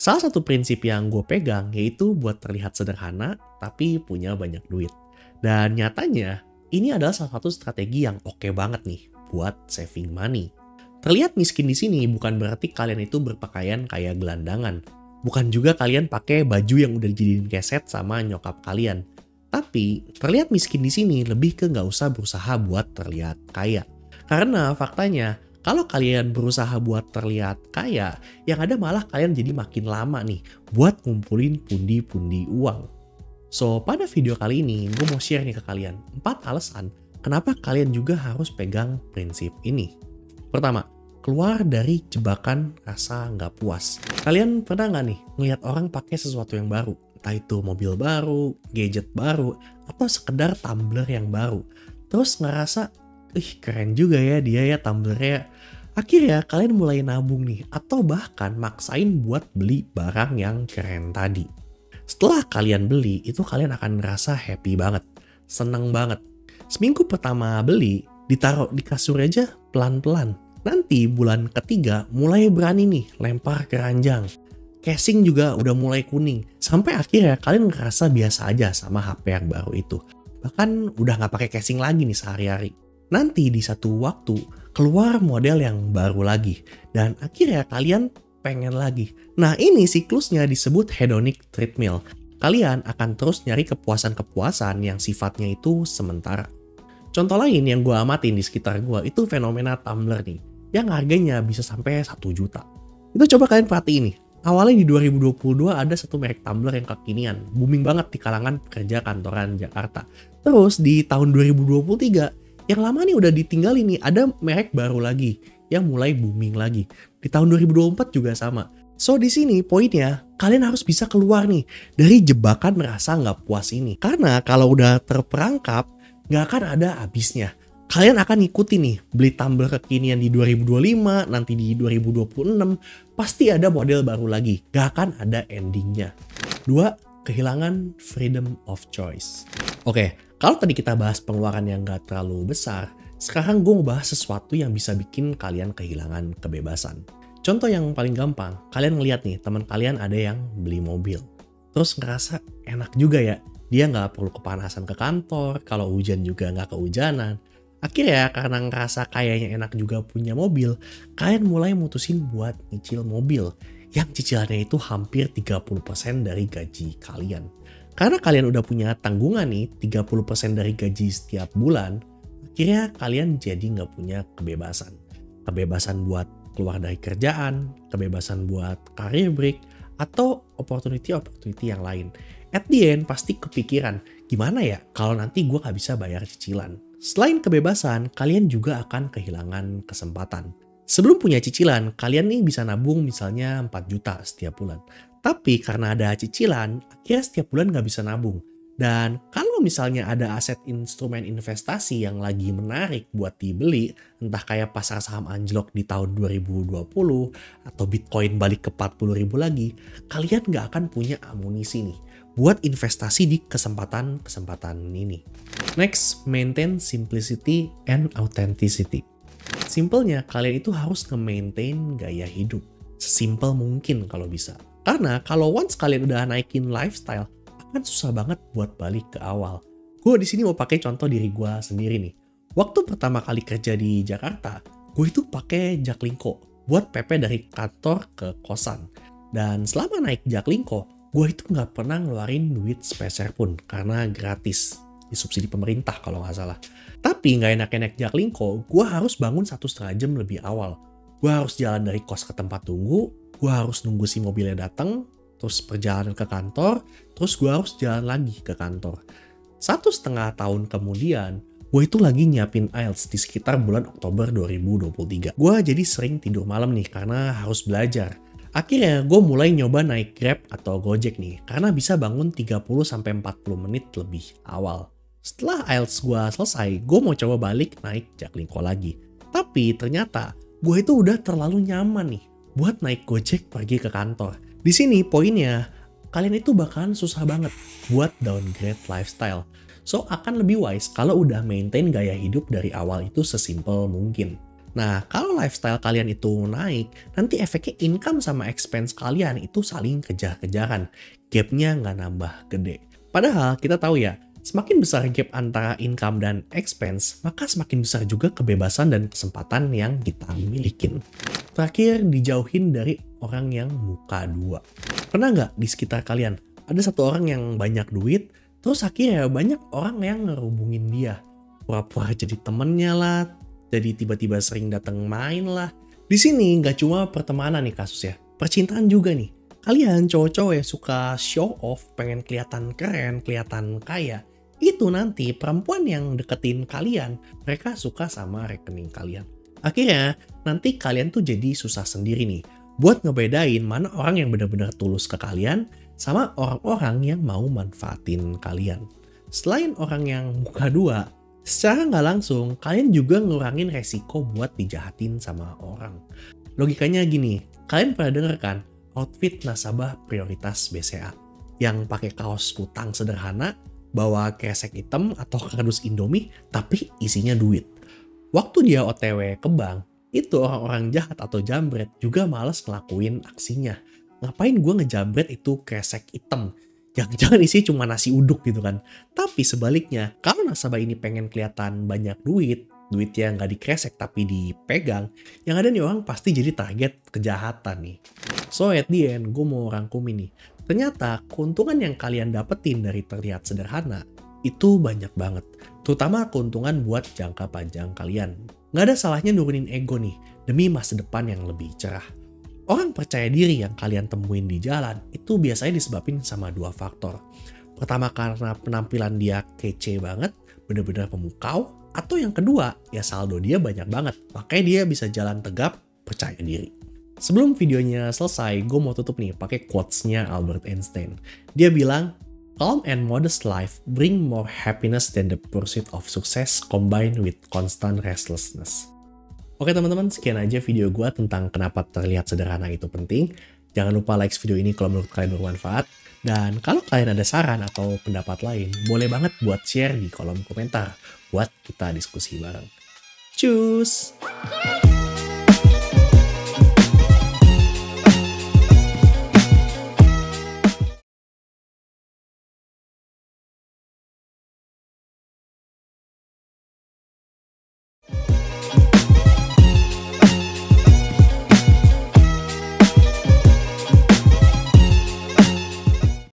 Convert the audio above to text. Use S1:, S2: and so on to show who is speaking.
S1: Salah satu prinsip yang gue pegang yaitu buat terlihat sederhana tapi punya banyak duit. Dan nyatanya ini adalah salah satu strategi yang oke banget nih buat saving money. Terlihat miskin di sini bukan berarti kalian itu berpakaian kayak gelandangan. Bukan juga kalian pakai baju yang udah dijadiin keset sama nyokap kalian. Tapi terlihat miskin di sini lebih ke nggak usah berusaha buat terlihat kaya. Karena faktanya kalau kalian berusaha buat terlihat kaya, yang ada malah kalian jadi makin lama nih buat ngumpulin pundi-pundi uang. So, pada video kali ini gue mau share nih ke kalian 4 alasan kenapa kalian juga harus pegang prinsip ini. Pertama, keluar dari jebakan rasa nggak puas. Kalian pernah nggak nih ngeliat orang pakai sesuatu yang baru? Entah itu mobil baru, gadget baru, atau sekedar tumbler yang baru. Terus ngerasa, keren juga ya dia ya tumblernya. Akhirnya kalian mulai nabung nih, atau bahkan maksain buat beli barang yang keren tadi. Setelah kalian beli, itu kalian akan ngerasa happy banget, seneng banget. Seminggu pertama beli, ditaruh di kasur aja pelan-pelan. Nanti bulan ketiga mulai berani nih lempar ke ranjang. Casing juga udah mulai kuning. Sampai akhirnya kalian ngerasa biasa aja sama HP yang baru itu. Bahkan udah gak pakai casing lagi nih sehari-hari. Nanti di satu waktu keluar model yang baru lagi. Dan akhirnya kalian pengen lagi. Nah ini siklusnya disebut hedonic treadmill. Kalian akan terus nyari kepuasan-kepuasan yang sifatnya itu sementara. Contoh lain yang gue amatin di sekitar gue itu fenomena tumbler nih. Yang harganya bisa sampai 1 juta. Itu coba kalian perhatiin nih. Awalnya di 2022 ada satu merek tumbler yang kekinian. Booming banget di kalangan pekerja kantoran Jakarta. Terus di tahun 2023, yang lama nih udah ditinggalin nih. Ada merek baru lagi yang mulai booming lagi. Di tahun 2024 juga sama. So di sini poinnya, kalian harus bisa keluar nih dari jebakan merasa nggak puas ini. Karena kalau udah terperangkap, nggak akan ada habisnya. Kalian akan ngikutin nih, beli tumbler kekinian di 2025, nanti di 2026, pasti ada model baru lagi. Gak akan ada endingnya. 2. Kehilangan freedom of choice. Oke, kalau tadi kita bahas pengeluaran yang gak terlalu besar, sekarang gue mau bahas sesuatu yang bisa bikin kalian kehilangan kebebasan. Contoh yang paling gampang, kalian ngeliat nih, teman kalian ada yang beli mobil. Terus ngerasa enak juga ya, dia gak perlu kepanasan ke kantor, kalau hujan juga gak kehujanan. Akhirnya karena ngerasa kayaknya enak juga punya mobil, kalian mulai mutusin buat nyicil mobil yang cicilannya itu hampir 30% dari gaji kalian. Karena kalian udah punya tanggungan nih 30% dari gaji setiap bulan, akhirnya kalian jadi nggak punya kebebasan. Kebebasan buat keluar dari kerjaan, kebebasan buat career break, atau opportunity yang lain. At the end pasti kepikiran, gimana ya kalau nanti gue nggak bisa bayar cicilan. Selain kebebasan, kalian juga akan kehilangan kesempatan. Sebelum punya cicilan, kalian nih bisa nabung misalnya 4 juta setiap bulan. Tapi karena ada cicilan, akhirnya setiap bulan nggak bisa nabung. Dan kalau misalnya ada aset instrumen investasi yang lagi menarik buat dibeli, entah kayak pasar saham anjlok di tahun 2020, atau Bitcoin balik ke 40.000 lagi, kalian nggak akan punya amunisi nih buat investasi di kesempatan-kesempatan ini. Next, maintain simplicity and authenticity. Simpelnya, kalian itu harus nge-maintain gaya hidup. Sesimpel mungkin kalau bisa. Karena kalau once kalian udah naikin lifestyle, akan susah banget buat balik ke awal. Gue di sini mau pakai contoh diri gue sendiri nih. Waktu pertama kali kerja di Jakarta, gue itu pakai Jaklingko buat PP dari kantor ke kosan. Dan selama naik Jaklingko, gue itu nggak pernah ngeluarin duit sepeser pun karena gratis, disubsidi pemerintah kalau nggak salah. Tapi nggak enak naik Jaklingko, gue harus bangun 1,5 jam lebih awal. Gue harus jalan dari kos ke tempat tunggu, gue harus nunggu si mobilnya datang, terus perjalanan ke kantor, terus gue harus jalan lagi ke kantor. 1,5 tahun kemudian, gue itu lagi nyiapin IELTS di sekitar bulan Oktober 2023. Gue jadi sering tidur malam nih karena harus belajar. Akhirnya gue mulai nyoba naik Grab atau Gojek nih, karena bisa bangun 30-40 menit lebih awal. Setelah IELTS gue selesai, gue mau coba balik naik Jaklingko lagi. Tapi ternyata gue itu udah terlalu nyaman nih buat naik Gojek pergi ke kantor. Di sini poinnya, kalian itu bakalan susah banget buat downgrade lifestyle. So akan lebih wise kalau udah maintain gaya hidup dari awal itu sesimpel mungkin. Nah, kalau lifestyle kalian itu naik, nanti efeknya income sama expense kalian itu saling kejar-kejaran. Gapnya nggak nambah gede. Padahal kita tahu ya, semakin besar gap antara income dan expense, maka semakin besar juga kebebasan dan kesempatan yang kita milikin. Terakhir, dijauhin dari orang yang muka dua. Pernah nggak di sekitar kalian, ada satu orang yang banyak duit, terus akhirnya banyak orang yang ngerubungin dia. Pura-pura jadi temennya lah, jadi tiba-tiba sering datang main lah. Di sini nggak cuma pertemanan nih kasusnya, percintaan juga nih. Kalian cowok-cowok yang suka show off, pengen kelihatan keren, kelihatan kaya, itu nanti perempuan yang deketin kalian, mereka suka sama rekening kalian. Akhirnya, nanti kalian tuh jadi susah sendiri nih, buat ngebedain mana orang yang benar-benar tulus ke kalian, sama orang-orang yang mau manfaatin kalian. Selain orang yang muka dua, secara nggak langsung, kalian juga ngurangin resiko buat dijahatin sama orang. Logikanya gini, kalian pernah denger kan, outfit nasabah prioritas BCA yang pakai kaos kutang sederhana, bawa kresek hitam atau kardus Indomie, tapi isinya duit. Waktu dia OTW ke bank, itu orang-orang jahat atau jambret juga males ngelakuin aksinya. Ngapain gue ngejambret itu kresek hitam? Jangan-jangan isi cuma nasi uduk gitu kan. Tapi sebaliknya, kalau nasabah ini pengen kelihatan banyak duitnya nggak dikresek tapi dipegang, yang ada nih orang pasti jadi target kejahatan nih. So at the end, gue mau rangkumin nih. Ternyata keuntungan yang kalian dapetin dari terlihat sederhana, itu banyak banget. Terutama keuntungan buat jangka panjang kalian. Nggak ada salahnya nurunin ego nih, demi masa depan yang lebih cerah. Orang percaya diri yang kalian temuin di jalan itu biasanya disebabin sama dua faktor. Pertama karena penampilan dia kece banget, bener-bener pemukau. Atau yang kedua, ya saldo dia banyak banget. Makanya dia bisa jalan tegap, percaya diri. Sebelum videonya selesai, gue mau tutup nih pakai quotes-nya Albert Einstein. Dia bilang, "Calm and modest life bring more happiness than the pursuit of success combined with constant restlessness." Oke teman-teman, sekian aja video gue tentang kenapa terlihat sederhana itu penting. Jangan lupa like video ini kalau menurut kalian bermanfaat. Dan kalau kalian ada saran atau pendapat lain, boleh banget buat share di kolom komentar buat kita diskusi bareng. Cus!